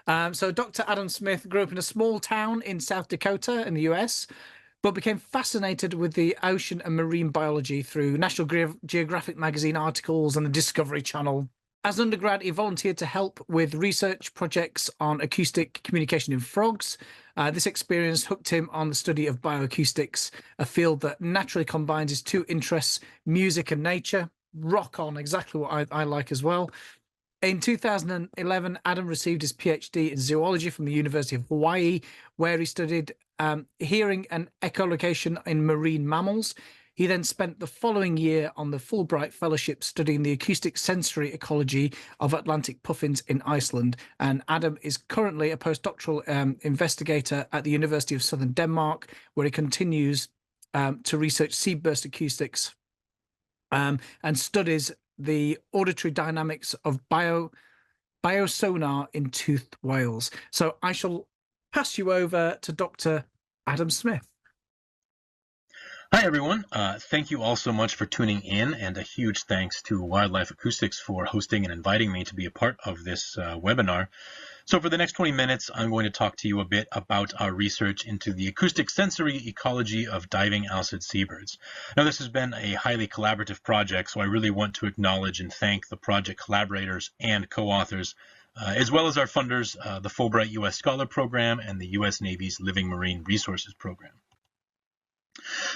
So Dr. Adam Smith grew up in a small town in South Dakota in the US, but became fascinated with the ocean and marine biology through National Geographic magazine articles and the Discovery Channel. As an undergrad, he volunteered to help with research projects on acoustic communication in frogs. This experience hooked him on the study of bioacoustics, a field that naturally combines his two interests, music and nature. Rock on, exactly what I like as well. In 2011, Adam received his PhD in zoology from the University of Hawaii, where he studied hearing and echolocation in marine mammals. He then spent the following year on the Fulbright Fellowship studying the acoustic sensory ecology of Atlantic puffins in Iceland. And Adam is currently a postdoctoral investigator at the University of Southern Denmark, where he continues to research seaburst acoustics and studies the auditory dynamics of biosonar in toothed whales. So I shall pass you over to Dr. Adam Smith. Hi, everyone. Thank you all so much for tuning in, and a huge thanks to Wildlife Acoustics for hosting and inviting me to be a part of this webinar. So for the next 20 minutes, I'm going to talk to you a bit about our research into the acoustic sensory ecology of diving Alcid seabirds. Now, this has been a highly collaborative project, so I really want to acknowledge and thank the project collaborators and co-authors, as well as our funders, the Fulbright U.S. Scholar Program and the U.S. Navy's Living Marine Resources Program.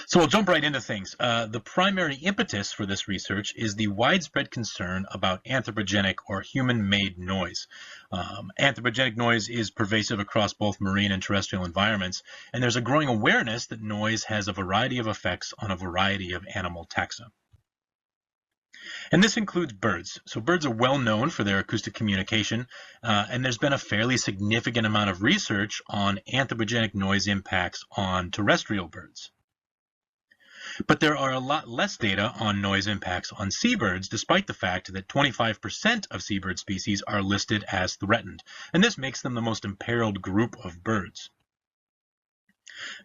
So we'll jump right into things. The primary impetus for this research is the widespread concern about anthropogenic or human-made noise. Anthropogenic noise is pervasive across both marine and terrestrial environments, and there's a growing awareness that noise has a variety of effects on a variety of animal taxa. And this includes birds. So birds are well known for their acoustic communication, and there's been a fairly significant amount of research on anthropogenic noise impacts on terrestrial birds. But there are a lot less data on noise impacts on seabirds, despite the fact that 25% of seabird species are listed as threatened, and this makes them the most imperiled group of birds.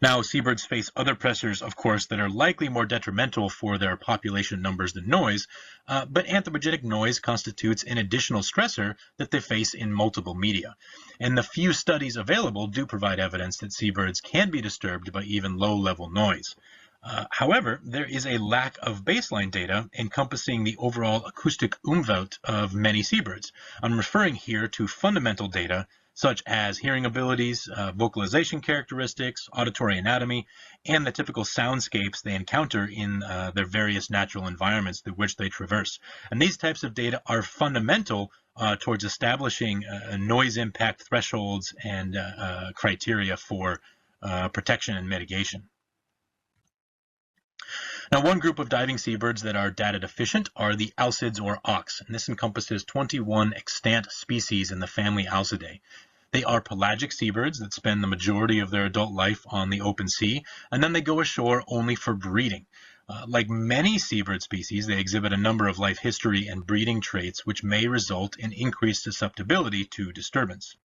Now, seabirds face other pressures, of course, that are likely more detrimental for their population numbers than noise, but anthropogenic noise constitutes an additional stressor that they face in multiple media. And the few studies available do provide evidence that seabirds can be disturbed by even low-level noise. However, there is a lack of baseline data encompassing the overall acoustic umwelt of many seabirds. I'm referring here to fundamental data such as hearing abilities, vocalization characteristics, auditory anatomy, and the typical soundscapes they encounter in their various natural environments through which they traverse. And these types of data are fundamental towards establishing noise impact thresholds and criteria for protection and mitigation. Now, one group of diving seabirds that are data deficient are the Alcids or auks, and this encompasses 21 extant species in the family Alcidae. They are pelagic seabirds that spend the majority of their adult life on the open sea, and then they go ashore only for breeding. Like many seabird species, they exhibit a number of life history and breeding traits which may result in increased susceptibility to disturbance.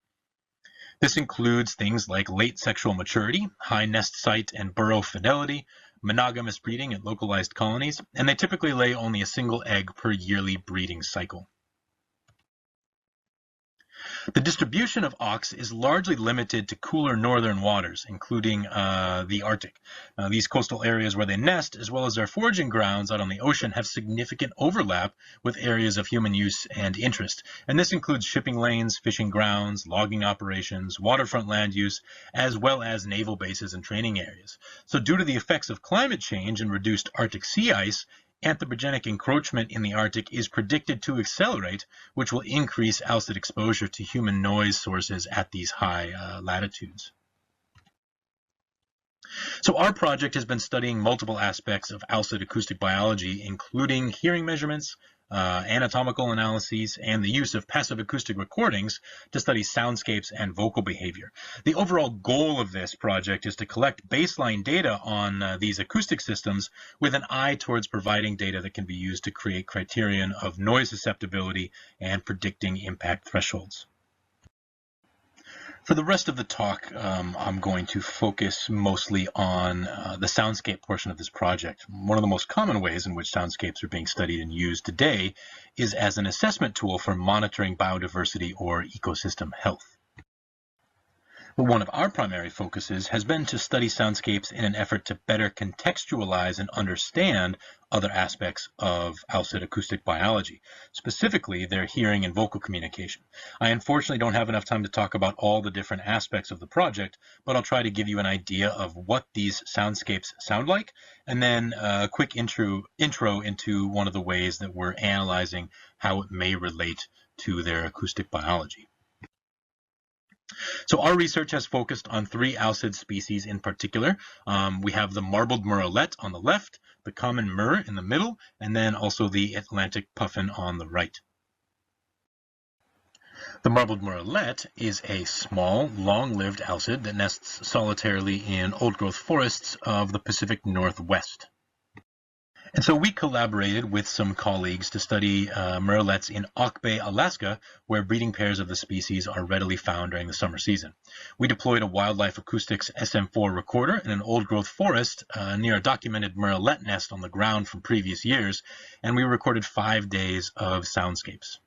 This includes things like late sexual maturity, high nest site and burrow fidelity, monogamous breeding at localized colonies, and they typically lay only a single egg per yearly breeding cycle. The distribution of auks is largely limited to cooler northern waters, including the Arctic. These coastal areas where they nest, as well as their foraging grounds out on the ocean, have significant overlap with areas of human use and interest. And this includes shipping lanes, fishing grounds, logging operations, waterfront land use, as well as naval bases and training areas. So due to the effects of climate change and reduced Arctic sea ice, anthropogenic encroachment in the Arctic is predicted to accelerate, which will increase Alcid exposure to human noise sources at these high latitudes. So our project has been studying multiple aspects of Alcid acoustic biology, including hearing measurements, anatomical analyses, and the use of passive acoustic recordings to study soundscapes and vocal behavior. The overall goal of this project is to collect baseline data on these acoustic systems with an eye towards providing data that can be used to create criterion of noise susceptibility and predicting impact thresholds. For the rest of the talk, I'm going to focus mostly on the soundscape portion of this project. One of the most common ways in which soundscapes are being studied and used today is as an assessment tool for monitoring biodiversity or ecosystem health. But one of our primary focuses has been to study soundscapes in an effort to better contextualize and understand other aspects of Alcid acoustic biology, specifically their hearing and vocal communication. I unfortunately don't have enough time to talk about all the different aspects of the project, but I'll try to give you an idea of what these soundscapes sound like, and then a quick intro into one of the ways that we're analyzing how it may relate to their acoustic biology. So our research has focused on 3 Alcid species in particular. We have the marbled murrelet on the left, the common murre in the middle, and then also the Atlantic puffin on the right. The marbled murrelet is a small, long-lived Alcid that nests solitarily in old-growth forests of the Pacific Northwest. And so we collaborated with some colleagues to study murrelets in Auk Bay, Alaska, where breeding pairs of the species are readily found during the summer season. We deployed a Wildlife Acoustics SM4 recorder in an old-growth forest near a documented murrelet nest on the ground from previous years, and we recorded 5 days of soundscapes.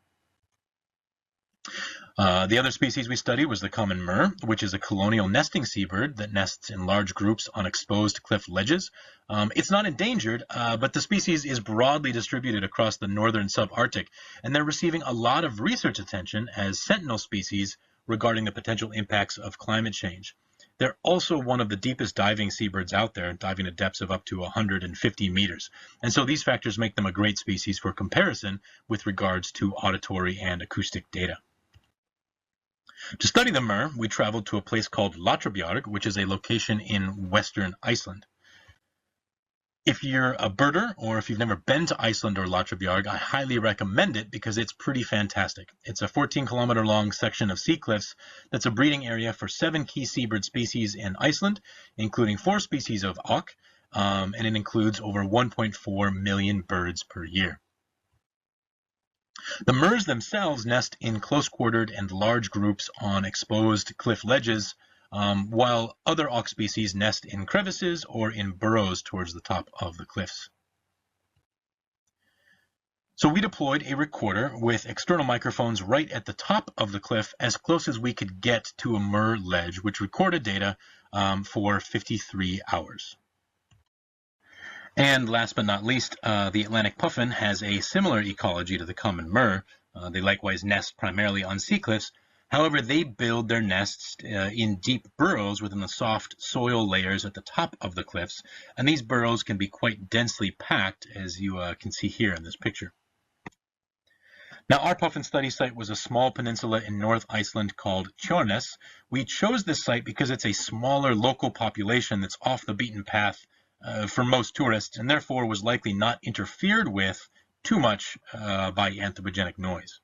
The other species we studied was the common murre, which is a colonial nesting seabird that nests in large groups on exposed cliff ledges. It's not endangered, but the species is broadly distributed across the northern subarctic, and they're receiving a lot of research attention as sentinel species regarding the potential impacts of climate change. They're also one of the deepest diving seabirds out there, diving to depths of up to 150 meters. And so these factors make them a great species for comparison with regards to auditory and acoustic data. To study the murre, we traveled to a place called Latrebjarg, which is a location in western Iceland. If you're a birder, or if you've never been to Iceland or Latrebjarg, I highly recommend it because it's pretty fantastic. It's a 14-kilometer long section of sea cliffs that's a breeding area for 7 key seabird species in Iceland, including 4 species of auk, and it includes over 1.4 million birds per year. The murres themselves nest in close-quartered and large groups on exposed cliff ledges, while other auk species nest in crevices or in burrows towards the top of the cliffs. So we deployed a recorder with external microphones right at the top of the cliff as close as we could get to a murre ledge, which recorded data for 53 hours. And last but not least, the Atlantic puffin has a similar ecology to the common murre. They likewise nest primarily on sea cliffs. However, they build their nests in deep burrows within the soft soil layers at the top of the cliffs, and these burrows can be quite densely packed, as you can see here in this picture. Now, our puffin study site was a small peninsula in North Iceland called Tjörnes. We chose this site because it's a smaller local population that's off the beaten path for most tourists, and therefore was likely not interfered with too much by anthropogenic noise.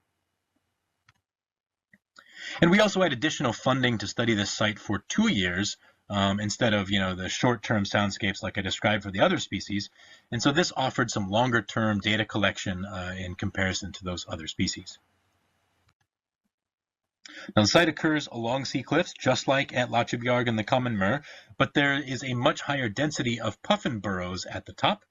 And we also had additional funding to study this site for 2 years instead of the short-term soundscapes like I described for the other species, and so this offered some longer-term data collection in comparison to those other species. Now, the site occurs along sea cliffs, just like at Latrebjarg and the common murre, but there is a much higher density of puffin burrows at the top.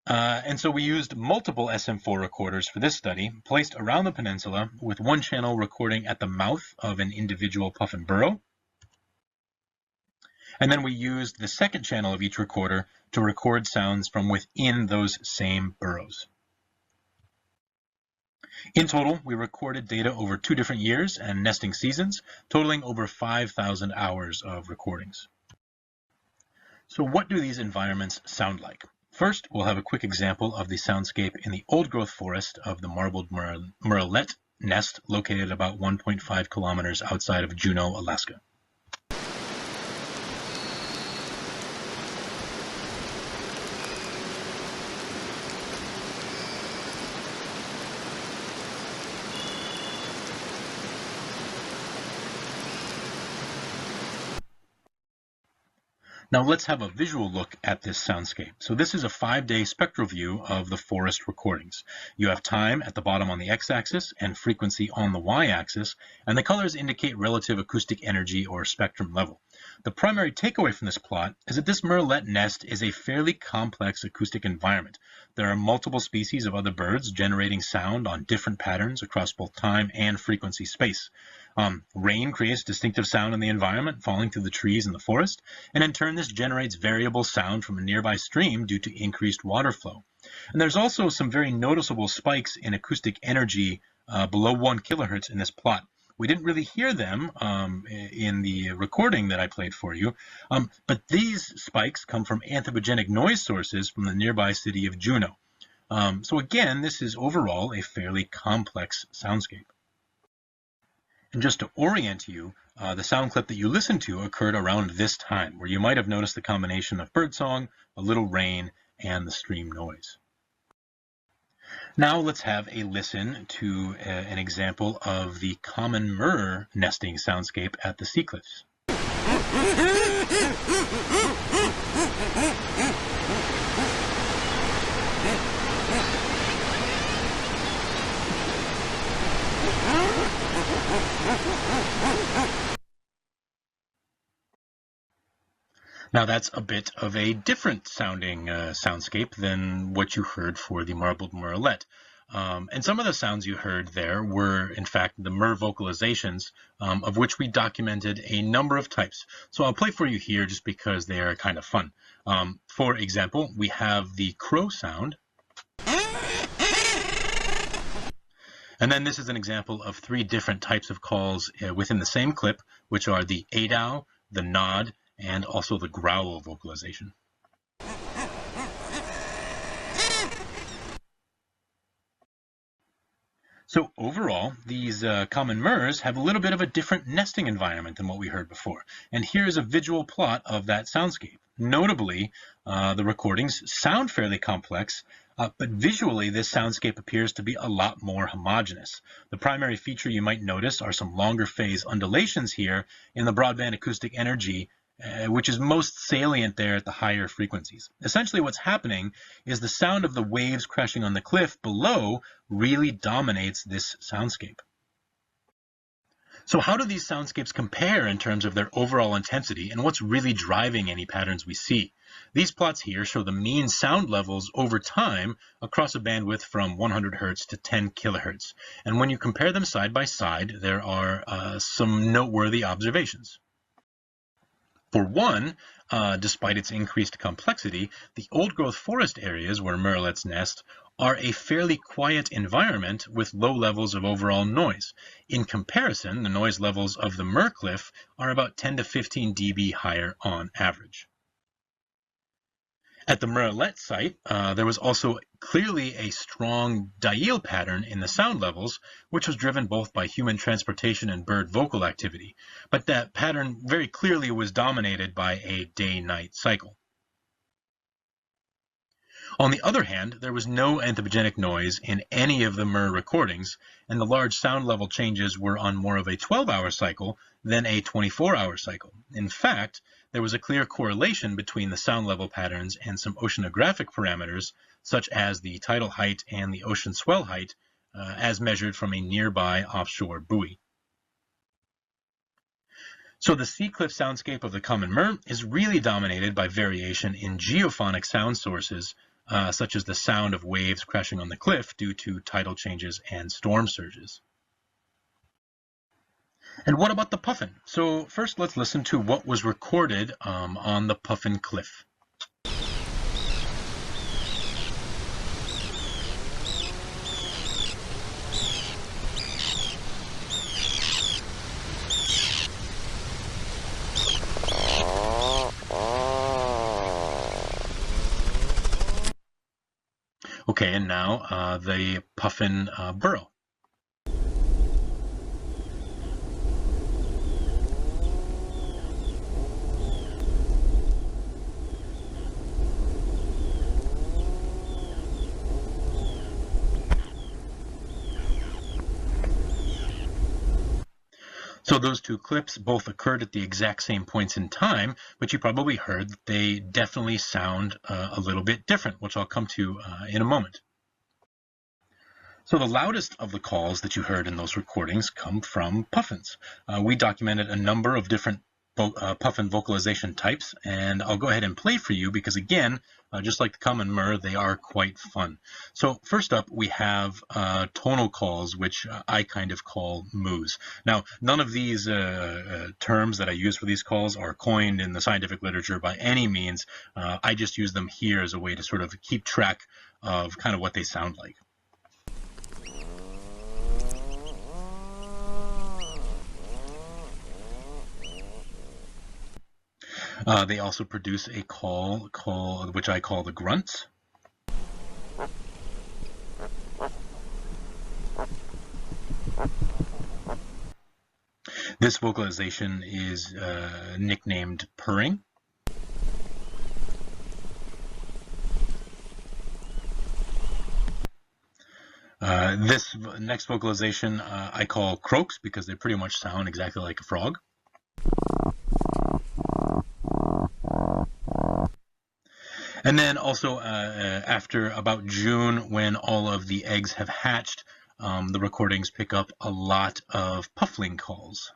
And so we used multiple SM4 recorders for this study, placed around the peninsula, with one channel recording at the mouth of an individual puffin burrow. And then we used the second channel of each recorder to record sounds from within those same burrows. In total, we recorded data over 2 different years and nesting seasons, totaling over 5,000 hours of recordings. So what do these environments sound like? First, we'll have a quick example of the soundscape in the old-growth forest of the marbled murrelet nest located about 1.5 kilometers outside of Juneau, Alaska. Now let's have a visual look at this soundscape. So this is a 5-day spectral view of the forest recordings. You have time at the bottom on the x-axis and frequency on the y-axis, and the colors indicate relative acoustic energy or spectrum level. The primary takeaway from this plot is that this murrelet nest is a fairly complex acoustic environment. There are multiple species of other birds generating sound on different patterns across both time and frequency space. Rain creates distinctive sound in the environment, falling through the trees in the forest, and in turn this generates variable sound from a nearby stream due to increased water flow. And there's also some very noticeable spikes in acoustic energy below 1 kilohertz in this plot. We didn't really hear them in the recording that I played for you, but these spikes come from anthropogenic noise sources from the nearby city of Juneau. So again, this is overall a fairly complex soundscape. And just to orient you, the sound clip that you listened to occurred around this time, where you might have noticed the combination of birdsong, a little rain, and the stream noise. Now let's have a listen to an example of the common murre nesting soundscape at the sea cliffs. Now that's a bit of a different sounding soundscape than what you heard for the marbled murrelet. And some of the sounds you heard there were, in fact, the murre vocalizations, of which we documented a number of types. So I'll play for you here just because they are kind of fun. For example, we have the crow sound. And then this is an example of 3 different types of calls within the same clip, which are the adow, the nod, and also the growl vocalization. So overall, these common murres have a little bit of a different nesting environment than what we heard before. And here's a visual plot of that soundscape. Notably, the recordings sound fairly complex, but visually this soundscape appears to be a lot more homogeneous. The primary feature you might notice are some longer phase undulations here in the broadband acoustic energy, which is most salient there at the higher frequencies. Essentially what's happening is the sound of the waves crashing on the cliff below really dominates this soundscape. So how do these soundscapes compare in terms of their overall intensity and what's really driving any patterns we see? These plots here show the mean sound levels over time across a bandwidth from 100 Hz to 10 kHz. And when you compare them side by side, there are some noteworthy observations. For one, despite its increased complexity, the old-growth forest areas where murrelets nest are a fairly quiet environment with low levels of overall noise. In comparison, the noise levels of the murre cliff are about 10 to 15 dB higher on average. At the murrelet site, there was also clearly a strong diel pattern in the sound levels, which was driven both by human transportation and bird vocal activity. But that pattern very clearly was dominated by a day-night cycle. On the other hand, there was no anthropogenic noise in any of the murre recordings, and the large sound level changes were on more of a 12-hour cycle than a 24-hour cycle. In fact, there was a clear correlation between the sound level patterns and some oceanographic parameters, such as the tidal height and the ocean swell height, as measured from a nearby offshore buoy. So the sea cliff soundscape of the common murre is really dominated by variation in geophonic sound sources, such as the sound of waves crashing on the cliff due to tidal changes and storm surges. And what about the puffin? So first let's listen to what was recorded on the puffin cliff. Okay, and now the puffin burrow. So those 2 clips both occurred at the exact same points in time, but you probably heard that they definitely sound a little bit different, which I'll come to in a moment. So the loudest of the calls that you heard in those recordings come from puffins. We documented a number of different puffin vocalization types, and I'll go ahead and play for you because, again, just like the common murr, they are quite fun. So first up, we have tonal calls, which I kind of call moos. Now, none of these terms that I use for these calls are coined in the scientific literature by any means. I just use them here as a way to sort of keep track of kind of what they sound like. They also produce a call which I call the grunts. This vocalization is nicknamed purring. This next vocalization I call croaks because they pretty much sound exactly like a frog. And then also after about June, when all of the eggs have hatched, the recordings pick up a lot of puffling calls.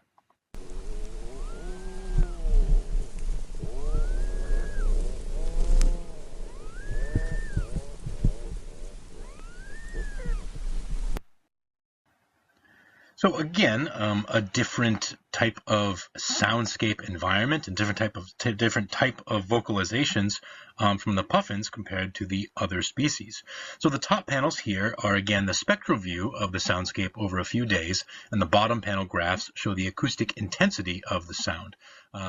So again, a different type of soundscape environment and different type of vocalizations from the puffins compared to the other species. So the top panels here are again the spectral view of the soundscape over a few days, and the bottom panel graphs show the acoustic intensity of the sound.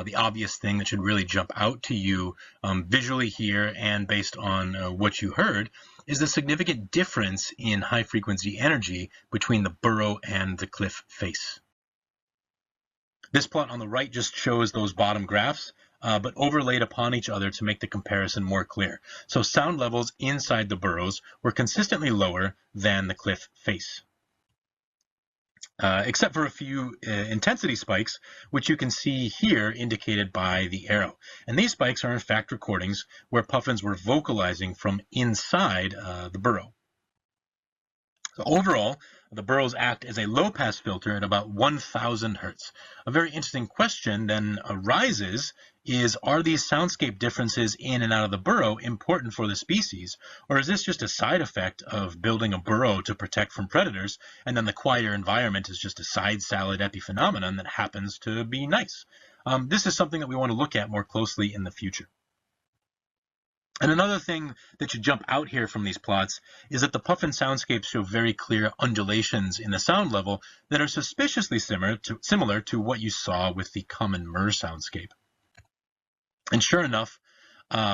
The obvious thing that should really jump out to you visually here and based on what you heard is the significant difference in high frequency energy between the burrow and the cliff face. This plot on the right just shows those bottom graphs, but overlaid upon each other to make the comparison more clear. So sound levels inside the burrows were consistently lower than the cliff face. Except for a few intensity spikes, which you can see here indicated by the arrow. And these spikes are in fact recordings where puffins were vocalizing from inside the burrow. So overall, the burrows act as a low-pass filter at about 1,000 hertz. A very interesting question then arises is, are these soundscape differences in and out of the burrow important for the species? Or is this just a side effect of building a burrow to protect from predators, and then the quieter environment is just a side salad epiphenomenon that happens to be nice? This is something that we want to look at more closely in the future. And another thing that should jump out here from these plots is that the puffin soundscapes show very clear undulations in the sound level that are suspiciously similar to what you saw with the common murr soundscape. And sure enough,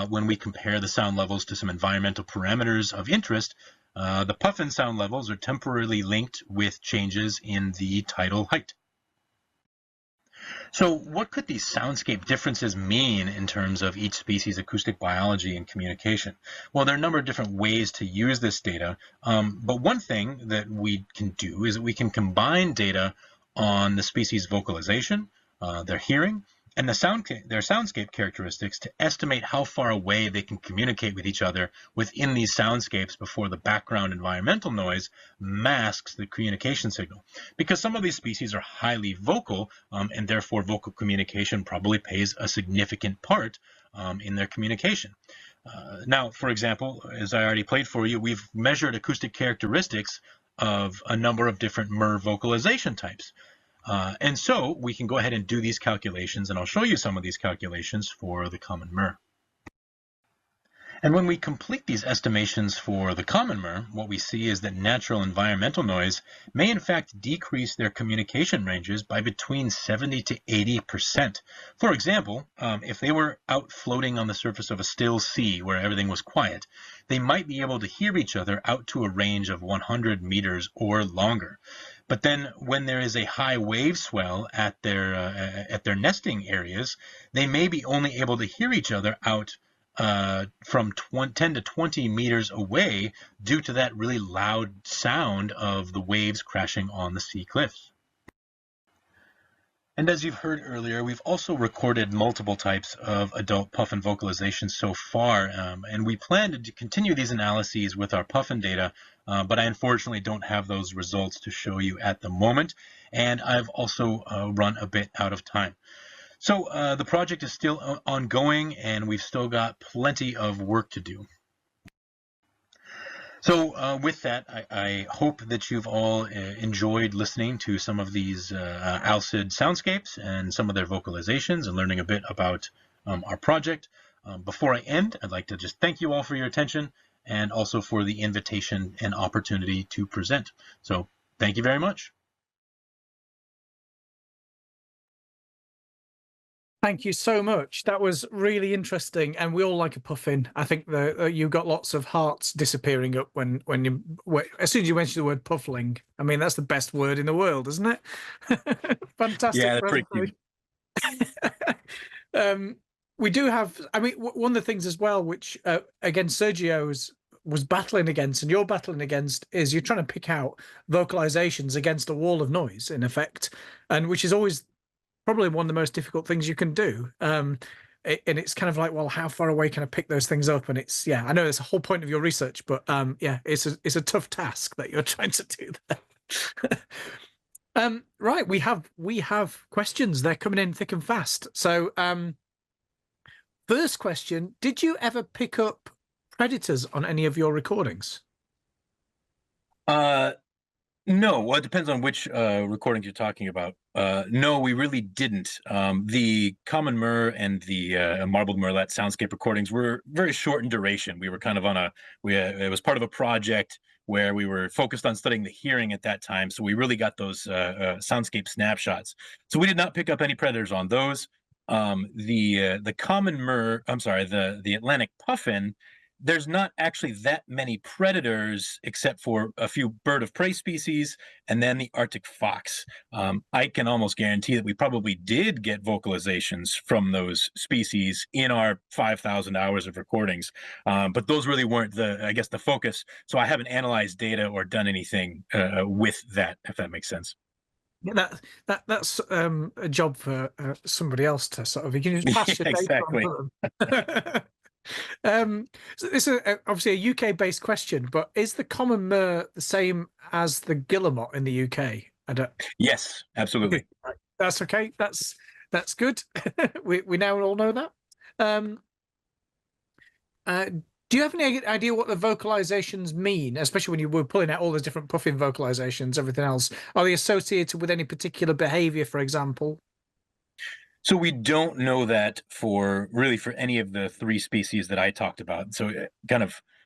when we compare the sound levels to some environmental parameters of interest, the puffin sound levels are temporarily linked with changes in the tidal height. So what could these soundscape differences mean in terms of each species' acoustic biology and communication? Well, there are a number of different ways to use this data, but one thing that we can do is that we can combine data on the species' vocalization, their hearing, and their soundscape characteristics to estimate how far away they can communicate with each other within these soundscapes before the background environmental noise masks the communication signal. Because some of these species are highly vocal, and therefore vocal communication probably plays a significant part in their communication. Now, for example, as I already played for you, we've measured acoustic characteristics of a number of different murr vocalization types. And so we can go ahead and do these calculations, and I'll show you some of these calculations for the common murr. And when we complete these estimations for the common murr, what we see is that natural environmental noise may in fact decrease their communication ranges by between 70 to 80%. For example, if they were out floating on the surface of a still sea where everything was quiet, they might be able to hear each other out to a range of 100 meters or longer. But then when there is a high wave swell at their nesting areas, they may be only able to hear each other out from 10 to 20 meters away due to that really loud sound of the waves crashing on the sea cliffs. And as you've heard earlier, we've also recorded multiple types of adult puffin vocalizations so far, and we plan to continue these analyses with our puffin data, but I unfortunately don't have those results to show you at the moment, and I've also run a bit out of time. So the project is still ongoing, and we've still got plenty of work to do. So with that, I hope that you've all enjoyed listening to some of these Alcid soundscapes and some of their vocalizations and learning a bit about our project. Before I end, I'd like to just thank you all for your attention and also for the invitation and opportunity to present. So thank you very much. Thank you so much. That was really interesting, and we all like a puffin. I think you got lots of hearts disappearing up as soon as you mentioned the word puffling. I mean, that's the best word in the world, isn't it? Fantastic. Yeah, they're pretty cute. We do have. I mean, one of the things as well, which again Sergio was battling against, and you're battling against, is you're trying to pick out vocalizations against a wall of noise, in effect, and which is always probably one of the most difficult things you can do. And it's kind of like, well, how far away can I pick those things up? And it's, yeah, I know it's a whole point of your research, but yeah, it's a tough task that you're trying to do there. Right, we have questions. They're coming in thick and fast. So first question, did you ever pick up predators on any of your recordings? No, well, it depends on which recordings you're talking about. No, we really didn't. The common murre and the marbled murrelet soundscape recordings were very short in duration. We were kind of on it was part of a project where we were focused on studying the hearing at that time. So we really got those soundscape snapshots. So we did not pick up any predators on those. The common murre, I'm sorry, the Atlantic puffin, there's not actually that many predators except for a few bird of prey species and then the Arctic fox. I can almost guarantee that we probably did get vocalizations from those species in our 5,000 hours of recordings, but those really weren't the focus. So I haven't analyzed data or done anything with that, if that makes sense. Yeah, that's a job for somebody else to sort of, you can just pass your data on to them. So this is obviously a UK-based question, but is the common murre the same as the guillemot in the UK? I don't. Yes, absolutely. Right. That's okay. That's good. we now all know that. Do you have any idea what the vocalizations mean, especially when you were pulling out all those different puffin vocalizations, everything else? Are they associated with any particular behavior, for example? So we don't know that for any of the three species that I talked about. So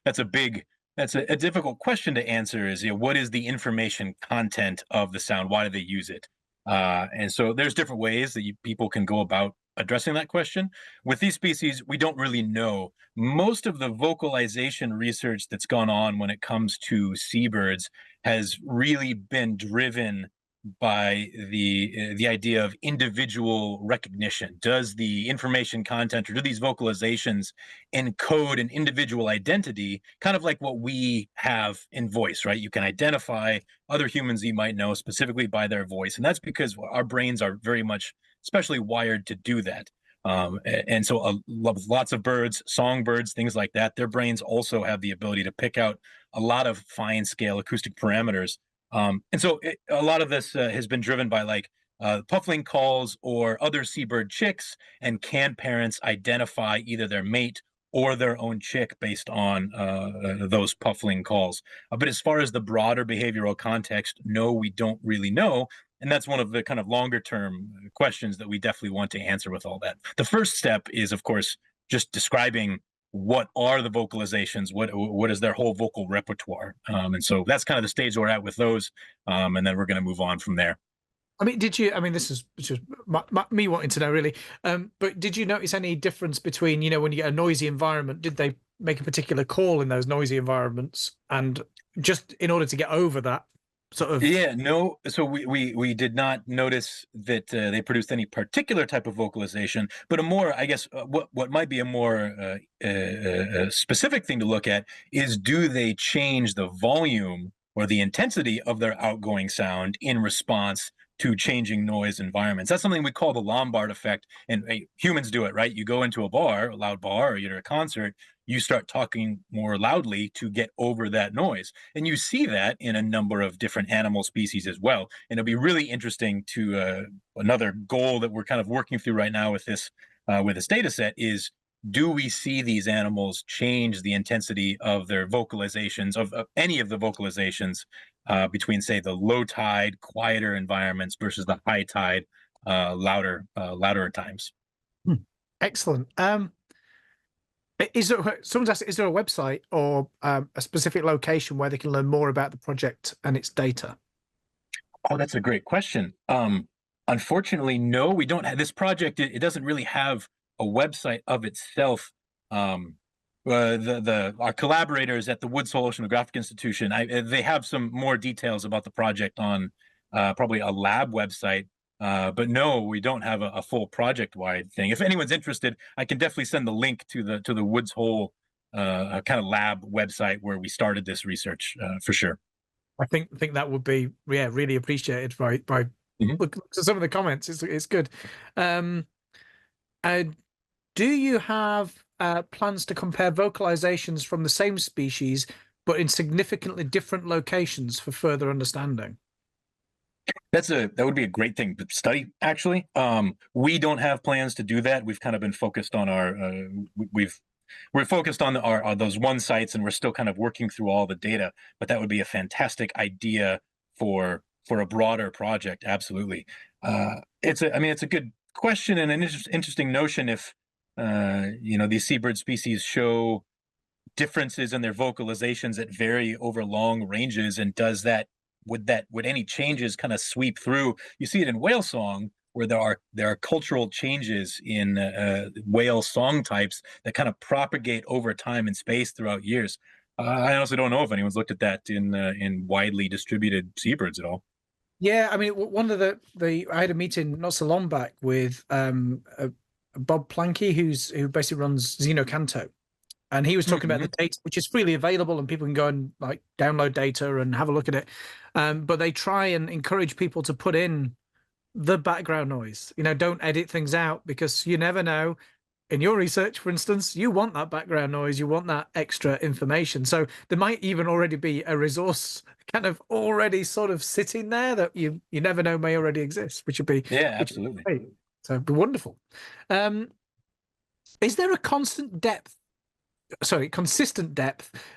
that's a difficult question to answer is, what is the information content of the sound? Why do they use it? And so there's different ways that people can go about addressing that question. With these species, we don't really know. Most of the vocalization research that's gone on when it comes to seabirds has really been driven by the idea of individual recognition. Does the information content or do these vocalizations encode an individual identity, kind of like what we have in voice, right? You can identify other humans you might know specifically by their voice, and that's because our brains are very much especially wired to do that. And so lots of birds, songbirds, things like that, their brains also have the ability to pick out a lot of fine scale acoustic parameters. And so a lot of this has been driven by puffling calls or other seabird chicks, and can parents identify either their mate or their own chick based on those puffling calls. But as far as the broader behavioral context, no, we don't really know. And that's one of the kind of longer term questions that we definitely want to answer with all that. The first step is, of course, just describing what are the vocalizations, what is their whole vocal repertoire, and so that's kind of the stage we're at with those, and then we're going to move on from there. I mean, this is just me wanting to know, really, but did you notice any difference between, when you get a noisy environment, did they make a particular call in those noisy environments, and just in order to get over that sort of? Yeah, no, so we did not notice that they produced any particular type of vocalization, but a more, I guess, what might be a more specific thing to look at is, do they change the volume or the intensity of their outgoing sound in response to changing noise environments? That's something we call the Lombard effect, and humans do it, right? You go into a bar, a loud bar, or you're at a concert, you start talking more loudly to get over that noise. And you see that in a number of different animal species as well. And it'll be really interesting to another goal that we're kind of working through right now with this data set is, do we see these animals change the intensity of their vocalizations, of any of the vocalizations between, say, the low tide, quieter environments versus the high tide, louder times? Excellent. Someone's asked, is there a website or a specific location where they can learn more about the project and its data? Oh, that's a great question. Unfortunately, no, we don't have this project. It doesn't really have a website of itself. Our collaborators at the Woods Hole Oceanographic Institution, they have some more details about the project on probably a lab website. But no, we don't have a full project-wide thing. If anyone's interested, I can definitely send the link to the Woods Hole kind of lab website where we started this research for sure. I think that would be really appreciated by look at some of the comments. It's good. Do you have plans to compare vocalizations from the same species but in significantly different locations for further understanding? That would be a great thing to study, actually. We don't have plans to do that. We've kind of been focused on we're focused on those one sites, and we're still kind of working through all the data. But that would be a fantastic idea for a broader project. Absolutely. It's a good question and an interesting notion. If these seabird species show differences in their vocalizations that vary over long ranges, and would any changes kind of sweep through? You see it in whale song, where there are cultural changes in whale song types that kind of propagate over time and space throughout years. I honestly don't know if anyone's looked at that in widely distributed seabirds at all. Yeah, I mean, one of the I had a meeting not so long back with Bob Planky, who basically runs Xenocanto, and he was talking about the data, which is freely available, and people can go and like download data and have a look at it. But they try and encourage people to put in the background noise. Don't edit things out, because you never know. In your research, for instance, you want that background noise, you want that extra information. So there might even already be a resource kind of already sort of sitting there that you never know may already exist, which would be absolutely. Great. So it'd be wonderful. Is there a consistent depth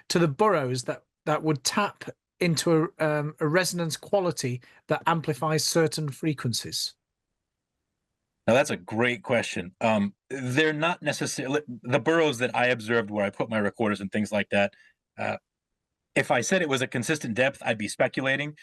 to the burrows that would tap into a resonance quality that amplifies certain frequencies? Now, that's a great question. They're not necessarily the burrows that I observed where I put my recorders and things like that. If I said it was a consistent depth, I'd be speculating.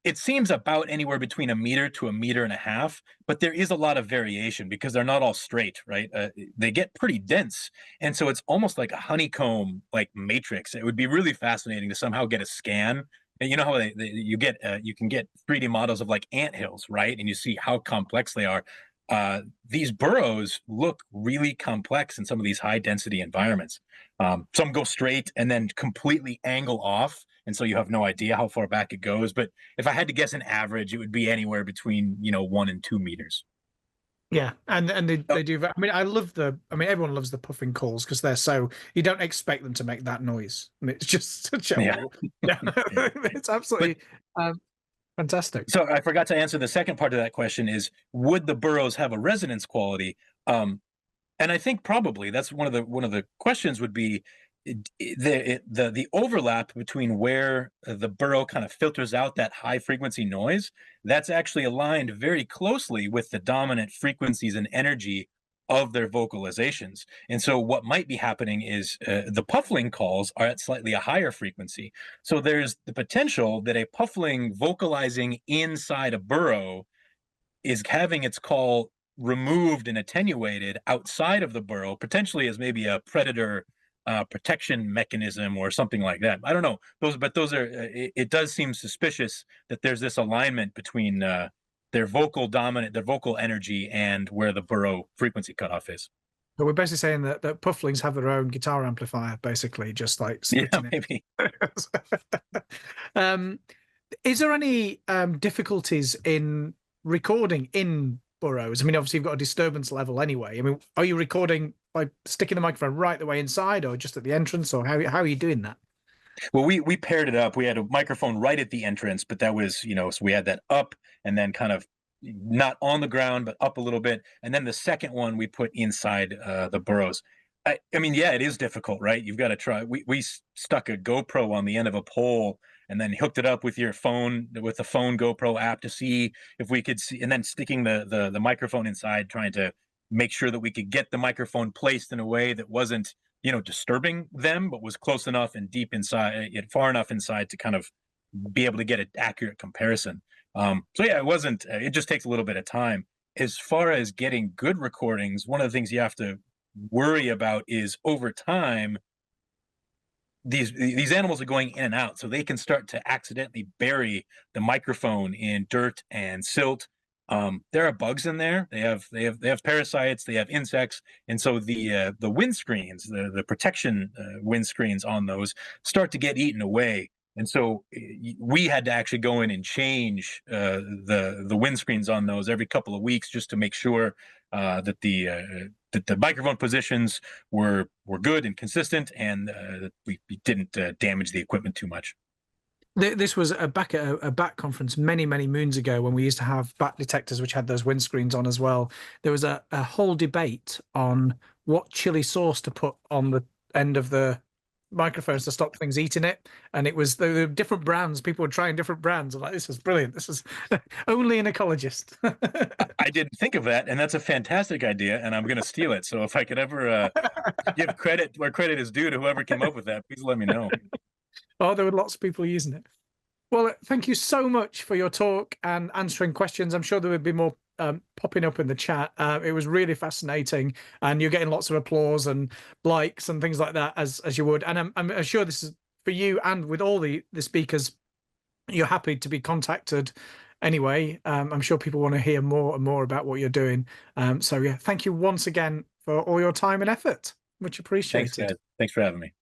It seems about anywhere between 1 meter to 1.5 meters, but there is a lot of variation because they're not all straight, right? They get pretty dense, and so it's almost like a honeycomb, like matrix. It would be really fascinating to somehow get a scan. And you know how you can get 3D models of like anthills, right? And you see how complex they are. These burrows look really complex in some of these high density environments. Some go straight and then completely angle off, and so you have no idea how far back it goes. But if I had to guess an average, it would be anywhere between 1 and 2 meters. Yeah, and they do. I mean, everyone loves the puffin calls because you don't expect them to make that noise. I mean, it's just such a it's absolutely fantastic. So I forgot to answer the second part of that question: is would the burrows have a resonance quality? And I think probably that's one of the questions would be the overlap between where the burrow kind of filters out that high frequency noise. That's actually aligned very closely with the dominant frequencies and energy of their vocalizations. And so what might be happening is the puffling calls are at slightly a higher frequency. So there's the potential that a puffling vocalizing inside a burrow is having its call removed and attenuated outside of the burrow, potentially as maybe a predator protection mechanism or something like that. I don't know. It does seem suspicious that there's this alignment between their vocal energy and where the burrow frequency cutoff is. But we're basically saying that pufflings have their own guitar amplifier, basically, just like splitting maybe. Is there any difficulties in recording in burrows? I mean, obviously you've got a disturbance level anyway. I mean, are you recording by sticking the microphone right the way inside, or just at the entrance, or how are you doing that? Well, we paired it up. We had a microphone right at the entrance, but that was, so we had that up and then kind of not on the ground, but up a little bit. And then the second one we put inside the burrows. I mean, yeah, it is difficult, right? You've got to try. We stuck a GoPro on the end of a pole and then hooked it up with your phone, with the phone GoPro app, to see if we could see, and then sticking the microphone inside, trying to make sure that we could get the microphone placed in a way that wasn't, disturbing them, but was close enough and deep inside, yet far enough inside to kind of be able to get an accurate comparison. So yeah, it wasn't. It just takes a little bit of time. As far as getting good recordings, one of the things you have to worry about is, over time, these animals are going in and out, so they can start to accidentally bury the microphone in dirt and silt. There are bugs in there. They have parasites. They have insects, and so the windscreens, the protection windscreens on those, start to get eaten away. And so we had to actually go in and change the windscreens on those every couple of weeks, just to make sure that the microphone positions were good and consistent, and that we didn't damage the equipment too much. This was back at a bat conference many moons ago, when we used to have bat detectors which had those windscreens on as well. There was a whole debate on what chili sauce to put on the end of the microphones to stop things eating it, and it was the different brands. People were trying different brands. I'm like, this is brilliant. This is only an ecologist. I didn't think of that, and that's a fantastic idea, and I'm going to steal it. So if I could ever give credit where credit is due to whoever came up with that, please let me know. Oh, there were lots of people using it. Well, thank you so much for your talk and answering questions. I'm sure there would be more popping up in the chat. It was really fascinating, and you're getting lots of applause and likes and things like that, as you would. And I'm sure this is for you, and with all the speakers, you're happy to be contacted anyway. I'm sure people want to hear more and more about what you're doing. So yeah, thank you once again for all your time and effort. Much appreciated. Thanks, guys. Thanks for having me.